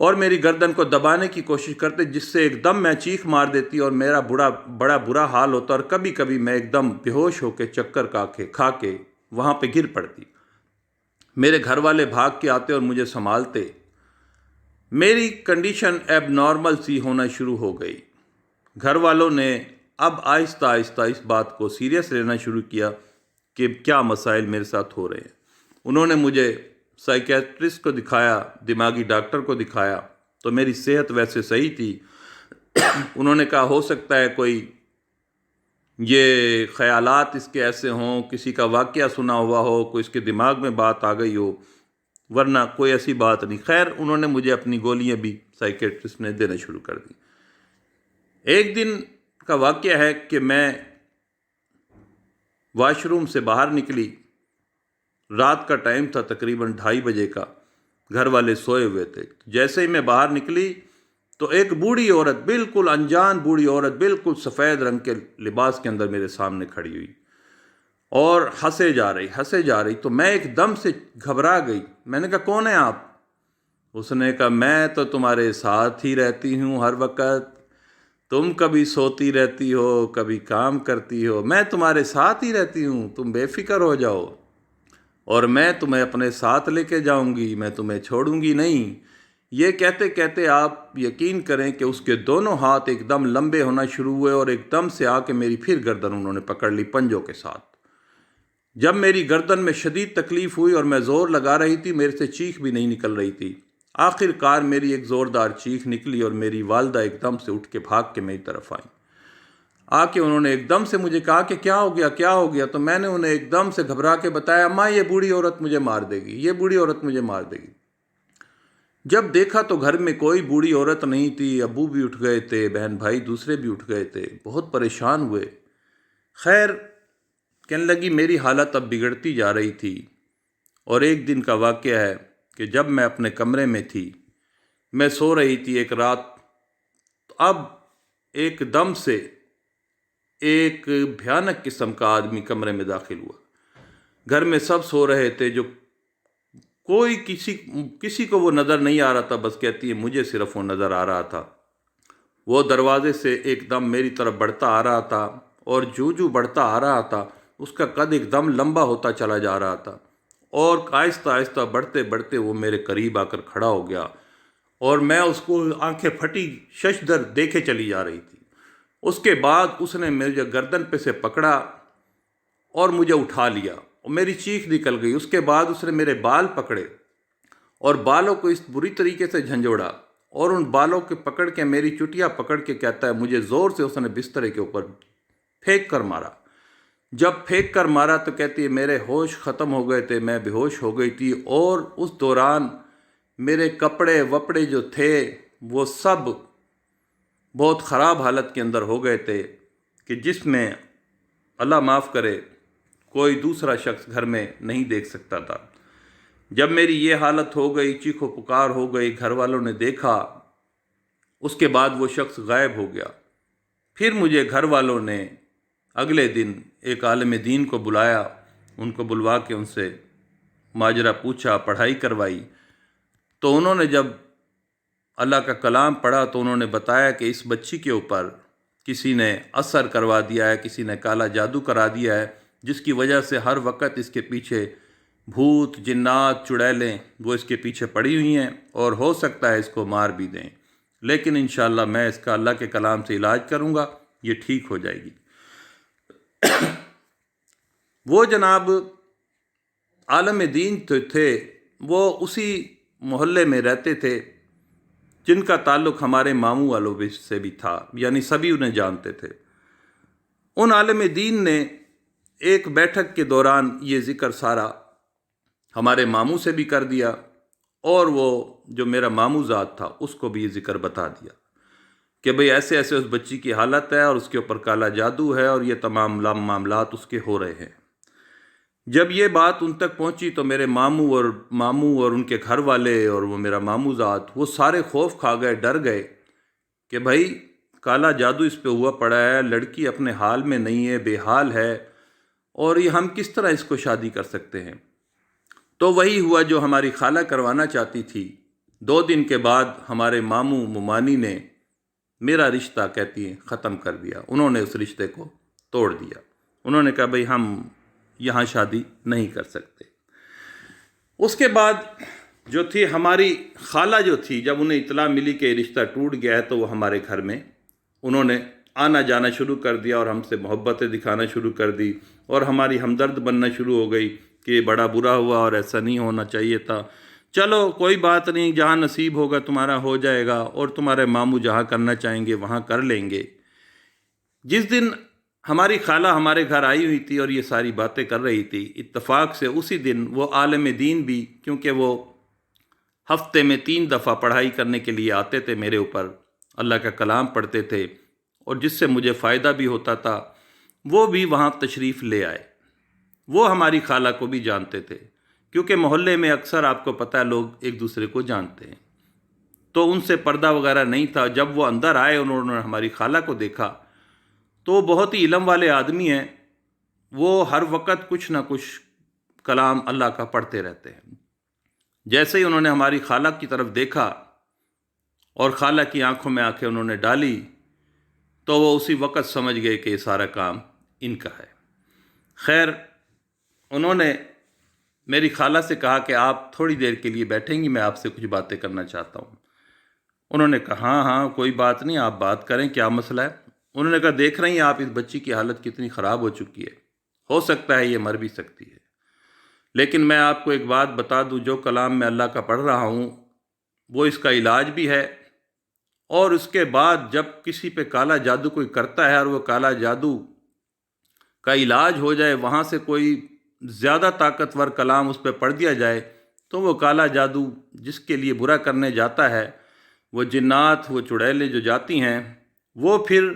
اور میری گردن کو دبانے کی کوشش کرتے، جس سے ایک دم میں چیخ مار دیتی اور میرا بڑا برا حال ہوتا، اور کبھی کبھی میں ایک دم بے ہوش ہو کے چکر کھا کے وہاں پہ گر پڑتی۔ میرے گھر والے بھاگ کے آتے اور مجھے سنبھالتے۔ میری کنڈیشن ایب نارمل سی ہونا شروع ہو گئی۔ گھر والوں نے اب آہستہ آہستہ اس بات کو سیریس لینا شروع کیا کہ کیا مسائل میرے ساتھ ہو رہے ہیں۔ انہوں نے مجھے سائیکیٹرسٹ کو دکھایا، دماغی ڈاکٹر کو دکھایا، تو میری صحت ویسے صحیح تھی۔ انہوں نے کہا ہو سکتا ہے کوئی یہ خیالات اس کے ایسے ہوں، کسی کا واقعہ سنا ہوا ہو، کوئی اس کے دماغ میں بات آ گئی ہو، ورنہ کوئی ایسی بات نہیں۔ خیر انہوں نے مجھے اپنی گولیاں بھی سائیکیٹرسٹ نے دینا شروع کر دی۔ ایک دن کا واقعہ ہے کہ میں واش روم سے باہر نکلی، رات کا ٹائم تھا، تقریباً 2:30 بجے کا، گھر والے سوئے ہوئے تھے۔ جیسے ہی میں باہر نکلی تو ایک بوڑھی عورت، بالکل انجان بوڑھی عورت، بالکل سفید رنگ کے لباس کے اندر میرے سامنے کھڑی ہوئی اور ہنسے جا رہی۔ تو میں ایک دم سے گھبرا گئی۔ میں نے کہا کون ہیں آپ؟ اس نے کہا میں تو تمہارے ساتھ ہی رہتی ہوں ہر وقت، تم کبھی سوتی رہتی ہو کبھی کام کرتی ہو، میں تمہارے ساتھ ہی رہتی ہوں، تم بے فکر ہو جاؤ، اور میں تمہیں اپنے ساتھ لے کے جاؤں گی، میں تمہیں چھوڑوں گی نہیں۔ یہ کہتے کہتے آپ یقین کریں کہ اس کے دونوں ہاتھ ایک دم لمبے ہونا شروع ہوئے اور ایک دم سے آ کے میری پھر گردن انہوں نے پکڑ لی پنجوں کے ساتھ۔ جب میری گردن میں شدید تکلیف ہوئی اور میں زور لگا رہی تھی، میرے سے چیخ بھی نہیں نکل رہی تھی۔ آخر کار میری ایک زوردار چیخ نکلی اور میری والدہ ایک دم سے اٹھ کے بھاگ کے میری طرف آئیں۔ آ کے انہوں نے ایک دم سے مجھے کہا کہ کیا ہو گیا؟ تو میں نے انہیں ایک دم سے گھبرا کے بتایا اماں یہ بوڑھی عورت مجھے مار دے گی۔ جب دیکھا تو گھر میں کوئی بوڑھی عورت نہیں تھی، ابو بھی اٹھ گئے تھے، بہن بھائی دوسرے بھی اٹھ گئے تھے، بہت پریشان ہوئے۔ خیر کہنے لگی میری حالت اب بگڑتی جا رہی تھی، اور ایک دن کا واقعہ ہے کہ جب میں اپنے کمرے میں تھی، میں سو رہی تھی ایک رات، تو اب ایک دم سے ایک بھیانک قسم کا آدمی کمرے میں داخل ہوا۔ گھر میں سب سو رہے تھے، جو کوئی کسی کو وہ نظر نہیں آ رہا تھا، بس کہتی ہے مجھے صرف وہ نظر آ رہا تھا۔ وہ دروازے سے ایک دم میری طرف بڑھتا آ رہا تھا، اور جو بڑھتا آ رہا تھا اس کا قد ایک دم لمبا ہوتا چلا جا رہا تھا، اور آہستہ آہستہ بڑھتے بڑھتے وہ میرے قریب آ کر کھڑا ہو گیا، اور میں اس کو آنکھیں پھٹی ششدر دیکھے چلی جا رہی تھی۔ اس کے بعد اس نے میرے گردن پہ سے پکڑا اور مجھے اٹھا لیا، اور میری چیخ نکل گئی۔ اس کے بعد اس نے میرے بال پکڑے اور بالوں کو اس بری طریقے سے جھنجھوڑا، اور ان بالوں کے پکڑ کے میری چٹیا پکڑ کے کہتا ہے مجھے زور سے اس نے بسترے کے اوپر پھینک کر مارا۔ جب پھینک کر مارا تو کہتی ہے میرے ہوش ختم ہو گئے تھے، میں بے ہوش ہو گئی تھی، اور اس دوران میرے کپڑے وپڑے جو تھے وہ سب بہت خراب حالت کے اندر ہو گئے تھے، کہ جس میں اللہ معاف کرے کوئی دوسرا شخص گھر میں نہیں دیکھ سکتا تھا۔ جب میری یہ حالت ہو گئی، چیخ و پکار ہو گئی، گھر والوں نے دیکھا، اس کے بعد وہ شخص غائب ہو گیا۔ پھر مجھے گھر والوں نے اگلے دن ایک عالم دین کو بلایا، ان کو بلوا کے ان سے ماجرا پوچھا، پڑھائی کروائی، تو انہوں نے جب اللہ کا کلام پڑھا تو انہوں نے بتایا کہ اس بچی کے اوپر کسی نے اثر کروا دیا ہے، کسی نے کالا جادو کرا دیا ہے، جس کی وجہ سے ہر وقت اس کے پیچھے بھوت جنات چڑیلیں وہ اس کے پیچھے پڑی ہوئی ہیں، اور ہو سکتا ہے اس کو مار بھی دیں، لیکن انشاءاللہ میں اس کا اللہ کے کلام سے علاج کروں گا، یہ ٹھیک ہو جائے گی۔ وہ جناب عالم دین تھے، وہ اسی محلے میں رہتے تھے، جن کا تعلق ہمارے ماموں والوں سے بھی تھا، یعنی سبھی انہیں جانتے تھے۔ ان عالم دین نے ایک بیٹھک کے دوران یہ ذکر سارا ہمارے ماموں سے بھی کر دیا، اور وہ جو میرا ماموں ذات تھا اس کو بھی یہ ذکر بتا دیا کہ بھئی ایسے ایسے اس بچی کی حالت ہے، اور اس کے اوپر کالا جادو ہے، اور یہ تمام معاملات اس کے ہو رہے ہیں۔ جب یہ بات ان تک پہنچی تو میرے ماموں اور ان کے گھر والے اور وہ میرا ماموں ذات وہ سارے خوف کھا گئے، ڈر گئے کہ بھائی کالا جادو اس پہ ہوا پڑا ہے، لڑکی اپنے حال میں نہیں ہے، بے حال ہے، اور یہ ہم کس طرح اس کو شادی کر سکتے ہیں؟ تو وہی ہوا جو ہماری خالہ کروانا چاہتی تھی، 2 دن کے بعد ہمارے ماموں ممانی نے میرا رشتہ کہتی ہیں ختم کر دیا. انہوں نے اس رشتے کو توڑ دیا. انہوں نے کہا بھئی ہم یہاں شادی نہیں کر سکتے. اس کے بعد جو تھی ہماری خالہ جو تھی، جب انہیں اطلاع ملی کہ یہ رشتہ ٹوٹ گیا ہے تو وہ ہمارے گھر میں انہوں نے آنا جانا شروع کر دیا اور ہم سے محبتیں دکھانا شروع کر دی اور ہماری ہمدرد بننا شروع ہو گئی کہ یہ بڑا برا ہوا اور ایسا نہیں ہونا چاہیے تھا. چلو کوئی بات نہیں، جہاں نصیب ہوگا تمہارا ہو جائے گا اور تمہارے ماموں جہاں کرنا چاہیں گے وہاں کر لیں گے. جس دن ہماری خالہ ہمارے گھر آئی ہوئی تھی اور یہ ساری باتیں کر رہی تھی، اتفاق سے اسی دن وہ عالم دین بھی، کیونکہ وہ ہفتے میں 3 دفعہ پڑھائی کرنے کے لیے آتے تھے میرے اوپر، اللہ کا کلام پڑھتے تھے اور جس سے مجھے فائدہ بھی ہوتا تھا، وہ بھی وہاں تشریف لے آئے. وہ ہماری خالہ کو بھی جانتے تھے کیونکہ محلے میں اکثر آپ کو پتہ ہے لوگ ایک دوسرے کو جانتے ہیں، تو ان سے پردہ وغیرہ نہیں تھا. جب وہ اندر آئے، انہوں نے ہماری خالہ کو دیکھا تو وہ بہت ہی علم والے آدمی ہیں. وہ ہر وقت کچھ نہ کچھ کلام اللہ کا پڑھتے رہتے ہیں. جیسے ہی انہوں نے ہماری خالہ کی طرف دیکھا اور خالہ کی آنکھوں میں آنکھیں انہوں نے ڈالی تو وہ اسی وقت سمجھ گئے کہ یہ سارا کام ان کا ہے. خیر، انہوں نے میری خالہ سے کہا کہ آپ تھوڑی دیر کے لیے بیٹھیں گی، میں آپ سے کچھ باتیں کرنا چاہتا ہوں. انہوں نے کہا ہاں ہاں کوئی بات نہیں، آپ بات کریں، کیا مسئلہ ہے؟ انہوں نے کہا دیکھ رہی ہیں آپ اس بچی کی حالت کتنی خراب ہو چکی ہے، ہو سکتا ہے یہ مر بھی سکتی ہے، لیکن میں آپ کو ایک بات بتا دوں، جو کلام میں اللہ کا پڑھ رہا ہوں وہ اس کا علاج بھی ہے، اور اس کے بعد جب کسی پہ کالا جادو کوئی کرتا ہے اور وہ کالا جادو کا علاج ہو جائے، وہاں سے کوئی زیادہ طاقتور کلام اس پہ پڑھ دیا جائے تو وہ کالا جادو جس کے لیے برا کرنے جاتا ہے، وہ جنات، وہ چڑیلیں جو جاتی ہیں، وہ پھر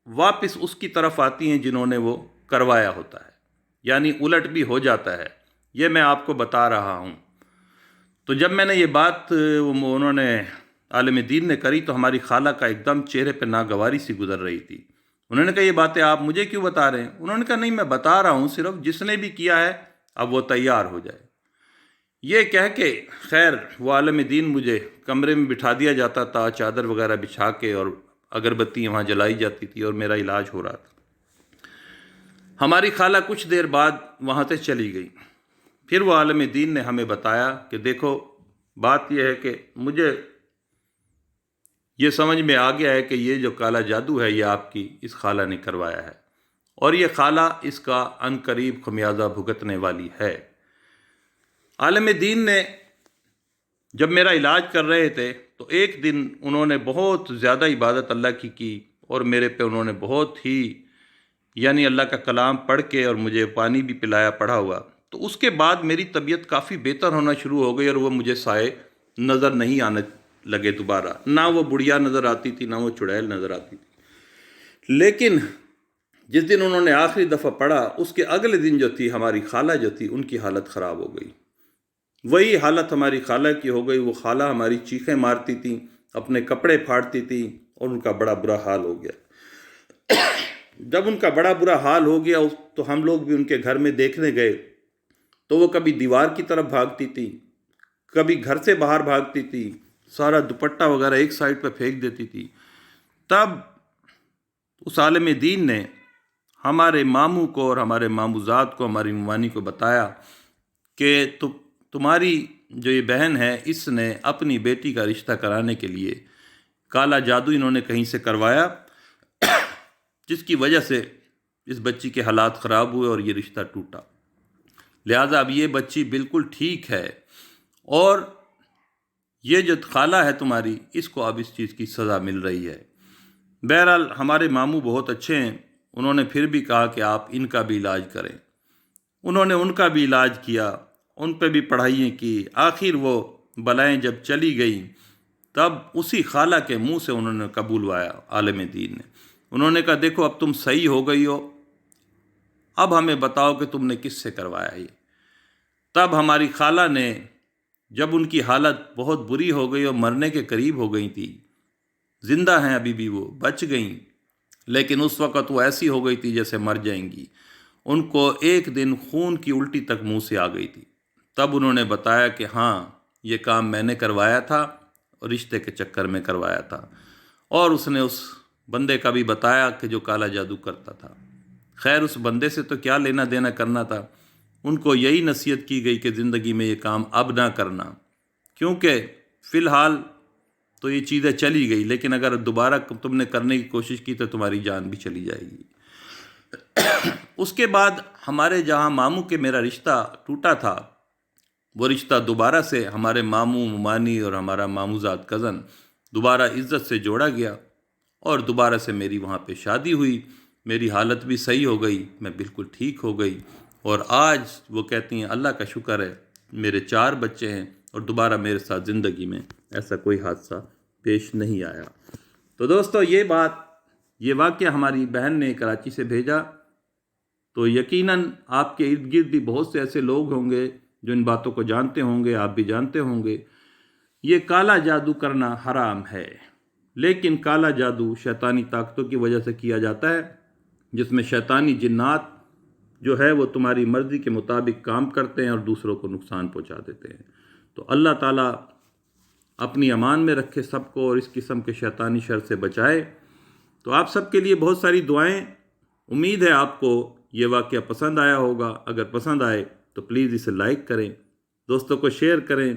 واپس اس کی طرف آتی ہیں جنہوں نے وہ کروایا ہوتا ہے، یعنی الٹ بھی ہو جاتا ہے. یہ میں آپ کو بتا رہا ہوں. تو جب میں نے یہ بات انہوں نے عالم دین نے کری تو ہماری خالہ کا ایک دم چہرے پہ ناگواری سی گزر رہی تھی. انہوں نے کہا یہ باتیں آپ مجھے کیوں بتا رہے ہیں؟ انہوں نے کہا نہیں، میں بتا رہا ہوں، صرف جس نے بھی کیا ہے اب وہ تیار ہو جائے. یہ کہہ کے خیر وہ عالم دین مجھے کمرے میں بٹھا دیا جاتا تھا، چادر وغیرہ بچھا کے، اور اگربتی وہاں جلائی جاتی تھی اور میرا علاج ہو رہا تھا. ہماری خالہ کچھ دیر بعد وہاں سے چلی گئی. پھر وہ عالم دین نے ہمیں بتایا کہ دیکھو بات یہ ہے کہ مجھے یہ سمجھ میں آ گیا ہے کہ یہ جو کالا جادو ہے یہ آپ کی اس خالہ نے کروایا ہے، اور یہ خالہ اس کا عن قریب خمیازہ بھگتنے والی ہے. عالم دین نے جب میرا علاج کر رہے تھے تو ایک دن انہوں نے بہت زیادہ عبادت اللہ کی اور میرے پہ انہوں نے بہت ہی یعنی اللہ کا کلام پڑھ کے اور مجھے پانی بھی پلایا پڑھا ہوا. تو اس کے بعد میری طبیعت کافی بہتر ہونا شروع ہو گئی اور وہ مجھے سائے نظر نہیں آنے لگے دوبارہ، نہ وہ بڑھیا نظر آتی تھی نہ وہ چڑیل نظر آتی تھی. لیکن جس دن انہوں نے آخری دفعہ پڑھا اس کے اگلے دن جو تھی ہماری خالہ جو تھی ان کی حالت خراب ہو گئی. وہی حالت ہماری خالہ کی ہو گئی. وہ خالہ ہماری چیخیں مارتی تھیں، اپنے کپڑے پھاڑتی تھیں اور ان کا بڑا برا حال ہو گیا. جب ان کا بڑا برا حال ہو گیا تو ہم لوگ بھی ان کے گھر میں دیکھنے گئے تو وہ کبھی دیوار کی طرف بھاگتی تھی، کبھی گھر سے باہر بھاگتی تھی، سارا دوپٹہ وغیرہ ایک سائڈ پہ پھینک دیتی تھی. تب اس عالم دین نے ہمارے ماموں کو اور ہمارے ماموزاد کو، ہماری ممانی کو بتایا کہ تمہاری جو یہ بہن ہے اس نے اپنی بیٹی کا رشتہ کرانے کے لیے کالا جادو انہوں نے کہیں سے کروایا، جس کی وجہ سے اس بچی کے حالات خراب ہوئے اور یہ رشتہ ٹوٹا. لہٰذا اب یہ بچی بالکل ٹھیک ہے اور یہ جو خالہ ہے تمہاری اس کو اب اس چیز کی سزا مل رہی ہے. بہرحال ہمارے ماموں بہت اچھے ہیں، انہوں نے پھر بھی کہا کہ آپ ان کا بھی علاج کریں. انہوں نے ان کا بھی علاج کیا، ان پہ بھی پڑھائیاں کی. آخر وہ بلائیں جب چلی گئیں تب اسی خالہ کے منہ سے انہوں نے قبولوایا عالم دین نے. انہوں نے کہا دیکھو اب تم صحیح ہو گئی ہو، اب ہمیں بتاؤ کہ تم نے کس سے کروایا یہ. تب ہماری خالہ نے جب ان کی حالت بہت بری ہو گئی اور مرنے کے قریب ہو گئی تھی، زندہ ہیں ابھی بھی، وہ بچ گئیں لیکن اس وقت وہ ایسی ہو گئی تھی جیسے مر جائیں گی. ان کو ایک دن خون کی الٹی تک منہ سے آ گئی تھی. تب انہوں نے بتایا کہ ہاں یہ کام میں نے کروایا تھا اور رشتے کے چکر میں کروایا تھا، اور اس نے اس بندے کا بھی بتایا کہ جو کالا جادو کرتا تھا۔ خیر اس بندے سے تو کیا لینا دینا کرنا تھا، ان کو یہی نصیحت کی گئی کہ زندگی میں یہ کام اب نہ کرنا، کیونکہ فی الحال تو یہ چیزیں چلی گئی، لیکن اگر دوبارہ تم نے کرنے کی کوشش کی تو تمہاری جان بھی چلی جائے گی۔ اس کے بعد ہمارے جہاں ماموں کے میرا رشتہ ٹوٹا تھا، وہ رشتہ دوبارہ سے ہمارے ماموں ممانی اور ہمارا ماموزاد کزن دوبارہ عزت سے جوڑا گیا، اور دوبارہ سے میری وہاں پہ شادی ہوئی، میری حالت بھی صحیح ہو گئی، میں بالکل ٹھیک ہو گئی، اور آج وہ کہتی ہیں اللہ کا شکر ہے میرے 4 بچے ہیں، اور دوبارہ میرے ساتھ زندگی میں ایسا کوئی حادثہ پیش نہیں آیا۔ تو دوستو یہ واقعہ ہماری بہن نے کراچی سے بھیجا، تو یقیناً آپ کے ارد گرد بھی بہت سے ایسے لوگ ہوں گے جو ان باتوں کو جانتے ہوں گے، آپ بھی جانتے ہوں گے۔ یہ کالا جادو کرنا حرام ہے، لیکن کالا جادو شیطانی طاقتوں کی وجہ سے کیا جاتا ہے، جس میں شیطانی جنات جو ہے وہ تمہاری مرضی کے مطابق کام کرتے ہیں اور دوسروں کو نقصان پہنچا دیتے ہیں۔ تو اللہ تعالیٰ اپنی امان میں رکھے سب کو، اور اس قسم کے شیطانی شر سے بچائے۔ تو آپ سب کے لیے بہت ساری دعائیں۔ امید ہے آپ کو یہ واقعہ پسند آیا ہوگا۔ اگر پسند آئے تو پلیز اسے لائک کریں، دوستوں کو شیئر کریں،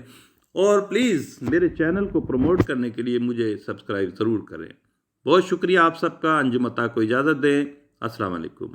اور پلیز میرے چینل کو پروموٹ کرنے کے لیے مجھے سبسکرائب ضرور کریں۔ بہت شکریہ آپ سب کا۔ انجم عطا کو اجازت دیں۔ السلام علیکم۔